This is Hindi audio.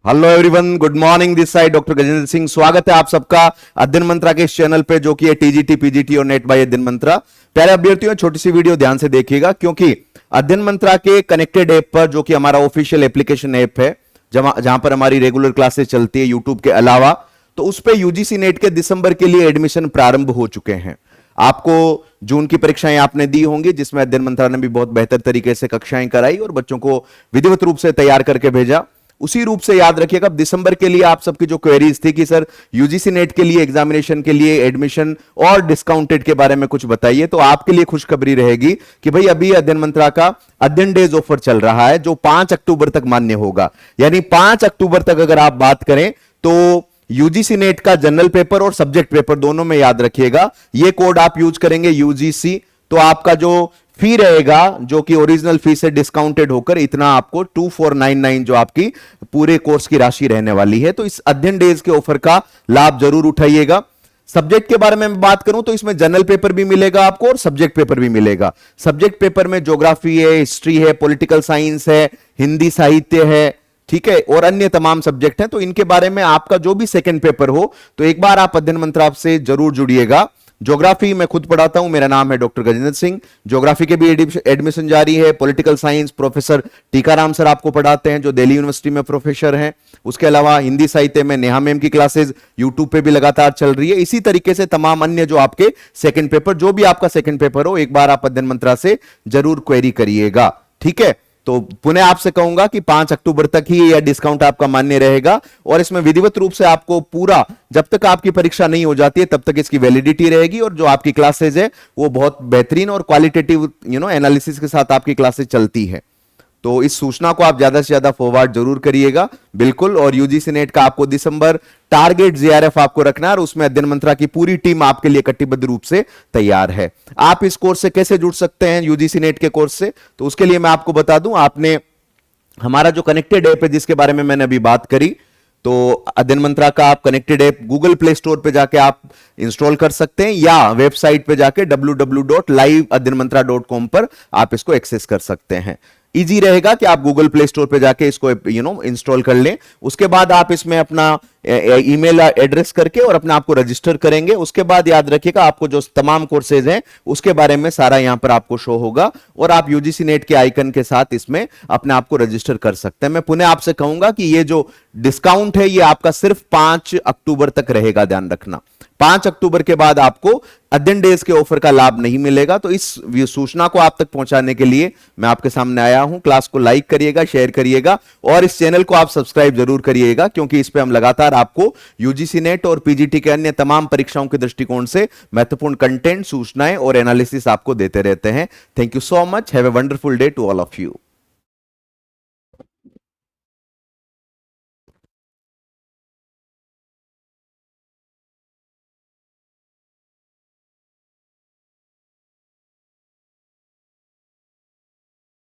Hello everyone, good morning. This side doctor Gajendra Singh. स्वागत है आप सबका अध्ययन मंत्रा के इस चैनल पे, जो कि है टीजीटी पीजीटी और नेट बाय अध्ययन मंत्रा। प्यारे अभ्यर्थियों, छोटी सी वीडियो ध्यान से देखिएगा, क्योंकि अध्ययन मंत्रा के कनेक्टेड ऐप पर, जो कि हमारा ऑफिशियल एप्लीकेशन ऐप है, जहां पर हमारी रेगुलर क्लासेस चलती है यूट्यूब के अलावा, तो उस पर यूजीसी नेट के दिसंबर के लिए एडमिशन प्रारंभ हो चुके हैं। आपको जून की परीक्षाएं आपने दी होंगी, जिसमें अध्ययन मंत्रा ने भी बहुत बेहतर तरीके से कक्षाएं कराई और बच्चों को विधिवत रूप से तैयार करके भेजा। उसी रूप से याद रखिएगा, दिसंबर के लिए आप सबकी जो क्वेरीज थी कि सर यूजीसी नेट के लिए एग्जामिनेशन के लिए एडमिशन और डिस्काउंटेड के बारे में कुछ बताइए, तो आपके लिए खुशखबरी रहेगी कि भाई अभी अध्ययन मंत्रा का अध्ययन डेज ऑफर चल रहा है, जो 5 अक्टूबर तक मान्य होगा। यानी 5 अक्टूबर तक अगर आप बात करें तो यूजीसी नेट का जनरल पेपर और सब्जेक्ट पेपर दोनों में याद रखिएगा, ये कोड आप यूज करेंगे यूजीसी, तो आपका जो फी रहेगा, जो कि ओरिजिनल फी से डिस्काउंटेड होकर इतना आपको 2499 जो आपकी पूरे कोर्स की राशि रहने वाली है। तो इस अध्ययन डेज के ऑफर का लाभ जरूर उठाइएगा। सब्जेक्ट के बारे में बात करूं तो इसमें जनरल पेपर भी मिलेगा आपको और सब्जेक्ट पेपर भी मिलेगा। सब्जेक्ट पेपर में ज्योग्राफी है, हिस्ट्री है, पॉलिटिकल साइंस है, हिंदी साहित्य है, ठीक है, और अन्य तमाम सब्जेक्ट हैं। तो इनके बारे में आपका जो भी सेकंड पेपर हो, तो एक बार आप अध्ययन मंत्रा से जरूर जुड़िएगा। ज्योग्राफी मैं खुद पढ़ाता हूं, मेरा नाम है डॉक्टर गजेंद्र सिंह। ज्योग्राफी के भी एडमिशन जारी है। Political science professor Tikaram sir आपको पढ़ाते हैं, जो दिल्ली यूनिवर्सिटी में प्रोफेसर हैं। उसके अलावा हिंदी साहित्य में नेहा मैम की क्लासेस यूट्यूब पे भी लगातार चल रही है। इसी तरीके से तमाम अन्य जो आपके सेकंड पेपर, जो भी आपका सेकंड पेपर हो, एक बार आप अध्ययन मंत्रा से जरूर क्वेरी करिएगा, ठीक है। तो पुनः आपसे कहूंगा कि 5 अक्टूबर तक ही यह डिस्काउंट आपका मान्य रहेगा, और इसमें विधिवत रूप से आपको पूरा, जब तक आपकी परीक्षा नहीं हो जाती है तब तक इसकी वैलिडिटी रहेगी, और जो आपकी क्लासेज है वो बहुत बेहतरीन और क्वालिटेटिव एनालिसिस के साथ आपकी क्लासेज चलती है। तो इस सूचना को आप ज्यादा से ज्यादा फॉरवर्ड जरूर करिएगा, बिल्कुल। और यूजीसी नेट का आपको दिसंबर टारगेट जेआरएफ आपको रखना है, और उसमें अध्ययन मंत्रा की पूरी टीम आपके लिए कटिबद्ध रूप से तैयार है। आप इस कोर्स से कैसे जुड़ सकते हैं यूजीसी नेट के कोर्स से, तो उसके लिए मैं आपको बता दूं, आपने हमारा जो कनेक्टेड ऐप है जिसके बारे में मैंने अभी बात करी, तो अध्ययन मंत्रा का आप connected app Google play store पे जाके आप इंस्टॉल कर सकते हैं, या वेबसाइट पे जाके www.liveadhyanmantra.com पर आप इसको एक्सेस कर सकते हैं। इजी रहेगा कि आप गूगल प्ले स्टोर पे जाके इसको इंस्टॉल कर लें। उसके बाद आप इसमें अपना ईमेल एड्रेस करके और अपने आप को रजिस्टर करेंगे। उसके बाद याद रखिएगा, आपको जो तमाम कोर्सेज हैं उसके बारे में सारा यहां पर आपको शो होगा, और आप यूजीसी नेट के आइकन के साथ इसमें अपने आप को रजिस्टर कर सकते हैं। मैं पुनः आपसे कहूंगा कि ये जो डिस्काउंट है ये आपका सिर्फ 5 अक्टूबर तक रहेगा, ध्यान रखना। 5 अक्टूबर के बाद आपको अध्ययन डेज के ऑफर का लाभ नहीं मिलेगा। तो इस सूचना को आप तक पहुंचाने के लिए मैं आपके सामने आया हूं। क्लास को लाइक करिएगा, शेयर करिएगा, और इस चैनल को आप सब्सक्राइब जरूर करिएगा, क्योंकि इस पे हम लगातार आपको यूजीसी नेट और पीजीटी के अन्य तमाम परीक्षाओं के दृष्टिकोण से महत्वपूर्ण कंटेंट, सूचनाएं और एनालिसिस आपको देते रहते हैं। Thank you so much. Have a wonderful day to all of you.